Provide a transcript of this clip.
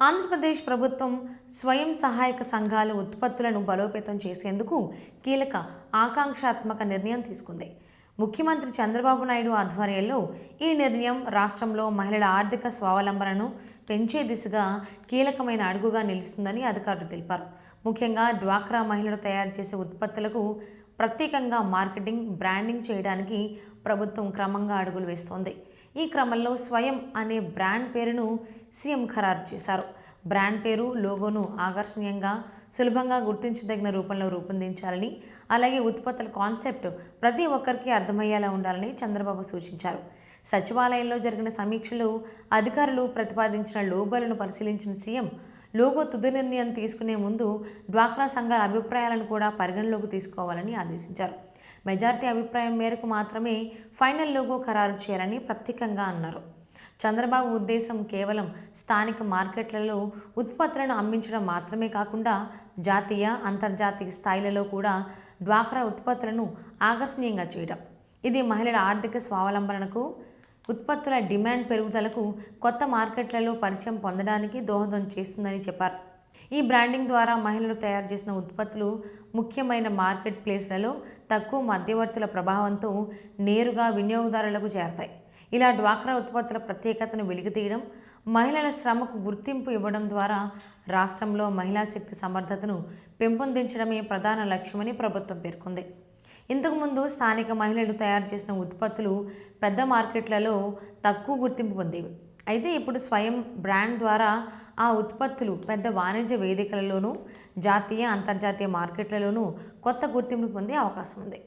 ఆంధ్రప్రదేశ్ ప్రభుత్వం స్వయం సహాయక సంఘాల ఉత్పత్తులను బలోపేతం చేసేందుకు కీలక ఆకాంక్షాత్మక నిర్ణయం తీసుకుంది. ముఖ్యమంత్రి చంద్రబాబు నాయుడు ఆధ్వర్యంలో ఈ నిర్ణయం రాష్ట్రంలో మహిళల ఆర్థిక స్వావలంబనను పెంచే దిశగా కీలకమైన అడుగుగా నిలుస్తుందని అధికారులు తెలిపారు. ముఖ్యంగా డ్వాక్రా మహిళలు తయారు చేసే ఉత్పత్తులకు ప్రత్యేకంగా మార్కెటింగ్, బ్రాండింగ్ చేయడానికి ప్రభుత్వం క్రమంగా అడుగులు వేస్తోంది. ఈ క్రమంలో స్వయం అనే బ్రాండ్ పేరును సీఎం ఖరారు చేశారు. బ్రాండ్ పేరు, లోగోను ఆకర్షణీయంగా, సులభంగా గుర్తించదగిన రూపంలో రూపొందించాలని, అలాగే ఉత్పత్తుల కాన్సెప్ట్ ప్రతి ఒక్కరికి అర్థమయ్యేలా ఉండాలని చంద్రబాబు సూచించారు. సచివాలయంలో జరిగిన సమీక్షలో అధికారులు ప్రతిపాదించిన లోగోలను పరిశీలించిన సీఎం లోగో తుది నిర్ణయం తీసుకునే ముందు డ్వాక్రా సంఘాల అభిప్రాయాలను కూడా పరిగణలోకి తీసుకోవాలని ఆదేశించారు. మెజారిటీ అభిప్రాయం మేరకు మాత్రమే ఫైనల్ లోగో ఖరారు చేయాలని ప్రత్యేకంగా అన్నారు. చంద్రబాబు ఉద్దేశం కేవలం స్థానిక మార్కెట్లలో ఉత్పత్తులను అమ్మించడం మాత్రమే కాకుండా జాతీయ, అంతర్జాతీయ స్థాయిలలో కూడా డ్వాక్రా ఉత్పత్తులను ఆకర్షణీయంగా చేయడం. ఇది మహిళల ఆర్థిక స్వావలంబనకు, ఉత్పత్తుల డిమాండ్ పెరుగుదలకు, కొత్త మార్కెట్లలో పరిచయం పొందడానికి దోహదం చేస్తుందని చెప్పారు. ఈ బ్రాండింగ్ ద్వారా మహిళలు తయారు చేసిన ఉత్పత్తులు ముఖ్యమైన మార్కెట్ ప్లేస్లలో తక్కువ మధ్యవర్తుల ప్రభావంతో నేరుగా వినియోగదారులకు చేరతాయి. ఇలా డ్వాక్రా ఉత్పత్తుల ప్రత్యేకతను వెలికితీయడం, మహిళల శ్రమకు గుర్తింపు ఇవ్వడం ద్వారా రాష్ట్రంలో మహిళా శక్తి సమర్థతను పెంపొందించడమే ప్రధాన లక్ష్యమని ప్రభుత్వం పేర్కొంది. ఇంతకుముందు స్థానిక మహిళలు తయారు చేసిన ఉత్పత్తులు పెద్ద మార్కెట్లలో తక్కువ గుర్తింపు పొందేవి. అయితే ఇప్పుడు స్వయం బ్రాండ్ ద్వారా ఆ ఉత్పత్తులు పెద్ద వాణిజ్య వేదికలలోనూ, జాతీయ, అంతర్జాతీయ మార్కెట్లలోనూ కొత్త గుర్తింపు పొందే అవకాశం ఉంది.